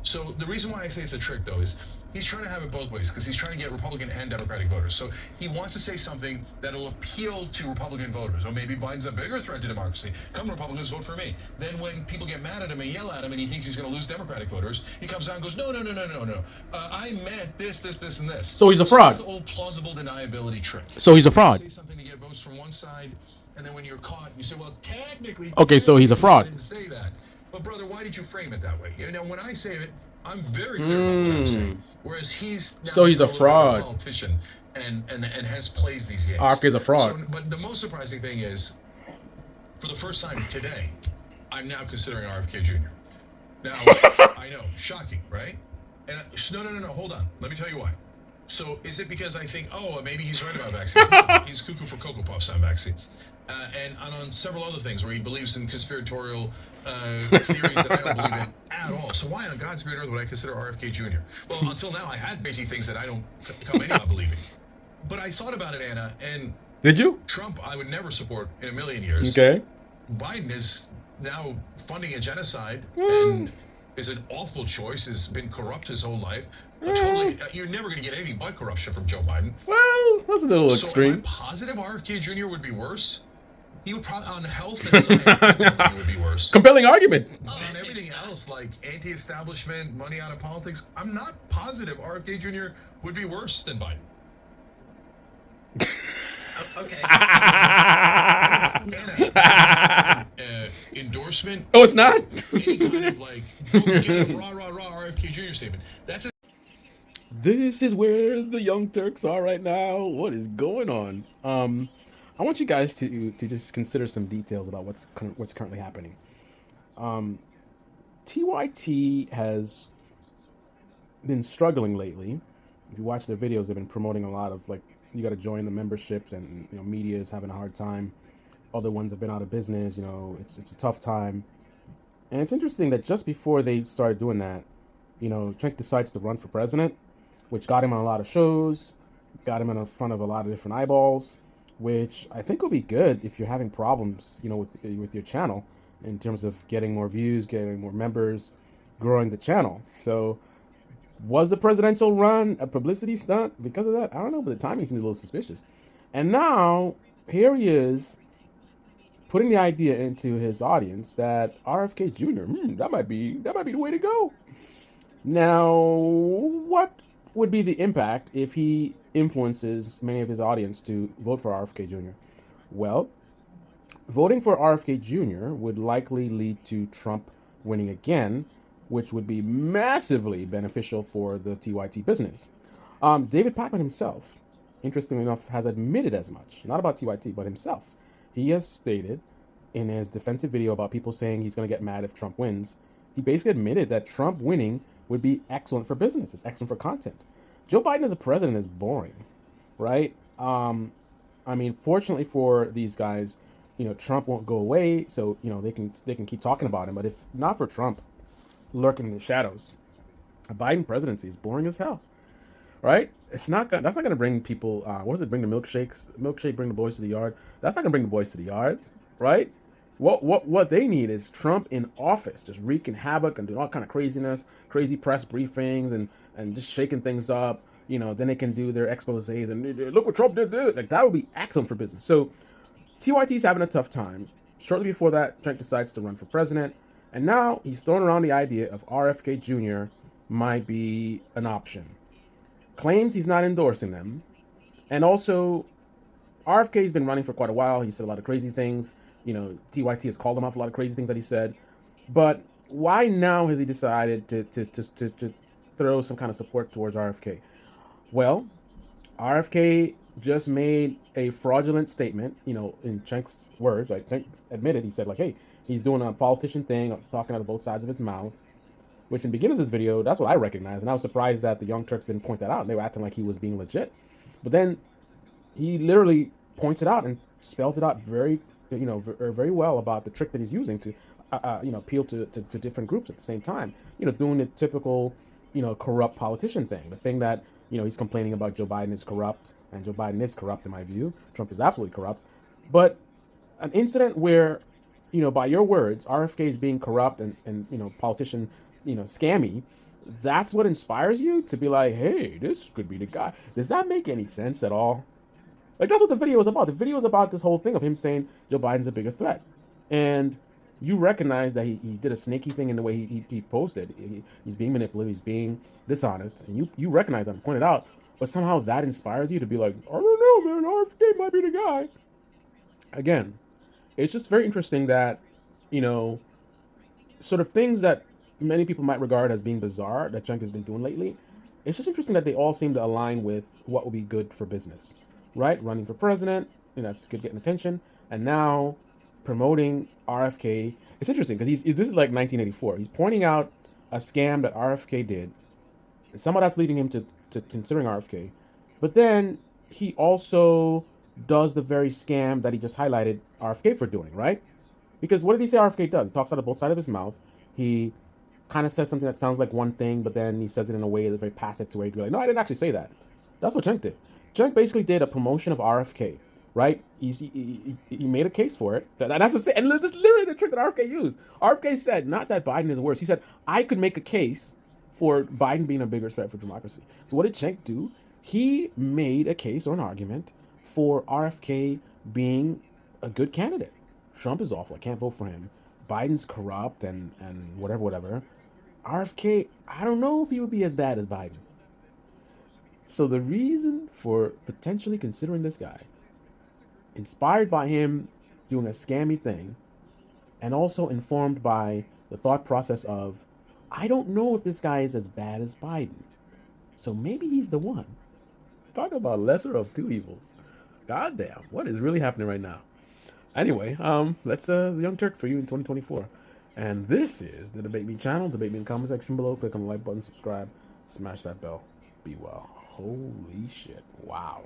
So the reason why I say it's a trick, though, is he's trying to have it both ways because he's trying to get Republican and Democratic voters. So he wants to say something that'll appeal to Republican voters. Or maybe Biden's a bigger threat to democracy. Come, Republicans, vote for me. Then when people get mad at him and yell at him and he thinks he's going to lose Democratic voters, he comes out and goes, no. I meant this, and this. So he's a fraud. That's the old plausible deniability trick. So he's a fraud. You say something to get votes from one side, and then when you're caught, you say, well, technically... Okay, so he's a fraud. I didn't say that. But, brother, why did you frame it that way? You know, when I say it, I'm very clear about what I'm saying. Whereas he's a fraud. Politician and has plays these games. RFK is a fraud. So, but the most surprising thing is, for the first time today, I'm now considering RFK Jr. Now, I know, shocking, right? And no, hold on. Let me tell you why. So is it because I think, maybe he's right about vaccines? No, he's cuckoo for Cocoa Puffs on vaccines. And on several other things where he believes in conspiratorial theories that I don't believe in at all. So why on God's great earth would I consider RFK Jr.? Well, until now, I had basic things that I don't come in about believing. But I thought about it, Anna, and... Did you? Trump, I would never support in a million years. Okay. Biden is now funding a genocide and is an awful choice, has been corrupt his whole life. Totally, you're never going to get anything but corruption from Joe Biden. Well, that's a little extreme. So am I positive RFK Jr. would be worse? He would probably, on health and science, definitely would be worse. Compelling argument. On everything else, like anti-establishment, money out of politics, I'm not positive RFK Jr. would be worse than Biden. Okay. Endorsement. Oh, it's not? Any kind of like, get a rah, RFK Jr. statement. That's it. This is where the Young Turks are right now. What is going on? I want you guys to just consider some details about what's currently happening. TYT has been struggling lately. If you watch their videos, they've been promoting a lot of, like, you got to join the memberships, and media is having a hard time. Other ones have been out of business. It's a tough time. And it's interesting that just before they started doing that, Cenk decides to run for president, which got him on a lot of shows, got him in front of a lot of different eyeballs, which I think will be good if you're having problems, with your channel in terms of getting more views, getting more members, growing the channel. So was the presidential run a publicity stunt because of that? I don't know, but the timing seems a little suspicious. And now here he is putting the idea into his audience that RFK Jr. That might be the way to go. Now, what would be the impact if he influences many of his audience to vote for RFK Jr.? Well, voting for RFK Jr. would likely lead to Trump winning again, which would be massively beneficial for the TYT business. David Pakman himself, interestingly enough, has admitted as much, not about TYT, but himself. He has stated in his defensive video about people saying he's going to get mad if Trump wins, he basically admitted that Trump winning would be excellent for business. It's excellent for content. Joe Biden as a president is boring, right? Fortunately for these guys, Trump won't go away, so they can keep talking about him. But if not for Trump lurking in the shadows, a Biden presidency is boring as hell, right? That's not going to bring people. What does it bring? The milkshake bring the boys to the yard. That's not going to bring the boys to the yard, right? What they need is Trump in office, just wreaking havoc and doing all kind of craziness, crazy press briefings and just shaking things up. Then they can do their exposés and look what Trump did. Like, that would be excellent for business. So TYT's having a tough time. Shortly before that, Trump decides to run for president, and now he's throwing around the idea of RFK Jr. might be an option. Claims he's not endorsing them, and also RFK's been running for quite a while. He said a lot of crazy things. TYT has called him off a lot of crazy things that he said. But why now has he decided to throw some kind of support towards RFK? Well, RFK just made a fraudulent statement, in Cenk's words. Like, Cenk admitted, he said, like, hey, he's doing a politician thing, talking out of both sides of his mouth, which in the beginning of this video, that's what I recognized. And I was surprised that the Young Turks didn't point that out. They were acting like he was being legit. But then he literally points it out and spells it out very well about the trick that he's using to, appeal to different groups at the same time. Doing the typical, corrupt politician thing. The thing that, he's complaining about Joe Biden is corrupt, and Joe Biden is corrupt in my view. Trump is absolutely corrupt. But an incident where, by your words, RFK is being corrupt and politician, scammy, that's what inspires you to be like, hey, this could be the guy. Does that make any sense at all? Like, that's what the video was about. The video was about this whole thing of him saying Joe Biden's a bigger threat. And you recognize that he did a snaky thing in the way he posted. He's being manipulative. He's being dishonest. And you recognize that and point it out. But somehow that inspires you to be like, I don't know, man. RFK might be the guy. Again, it's just very interesting that, you know, sort of things that many people might regard as being bizarre that Cenk has been doing lately. It's just interesting that they all seem to align with what will be good for business, right? Running for president, that's good, getting attention, and now promoting RFK. It's interesting because this is like 1984. He's pointing out a scam that RFK did. Some of that's leading him to considering RFK, but then he also does the very scam that he just highlighted RFK for doing, right? Because what did he say RFK does? He talks out of both sides of his mouth. He kind of says something that sounds like one thing, but then he says it in a way that's very passive to where you go like, no, I didn't actually say that. That's what Cenk did. Cenk basically did a promotion of RFK, right? He made a case for it. That's the and this is literally the trick that RFK used. RFK said, not that Biden is worse. He said, I could make a case for Biden being a bigger threat for democracy. So what did Cenk do? He made a case or an argument for RFK being a good candidate. Trump is awful. I can't vote for him. Biden's corrupt and whatever. RFK, I don't know if he would be as bad as Biden. So the reason for potentially considering this guy, inspired by him doing a scammy thing, and also informed by the thought process of, I don't know if this guy is as bad as Biden. So maybe he's the one. Talk about lesser of two evils. Goddamn, what is really happening right now? Anyway, that's the Young Turks for you in 2024. And this is the Debate Me channel. Debate me in the comment section below. Click on the like button, subscribe, smash that bell. Be well. Holy shit. Wow.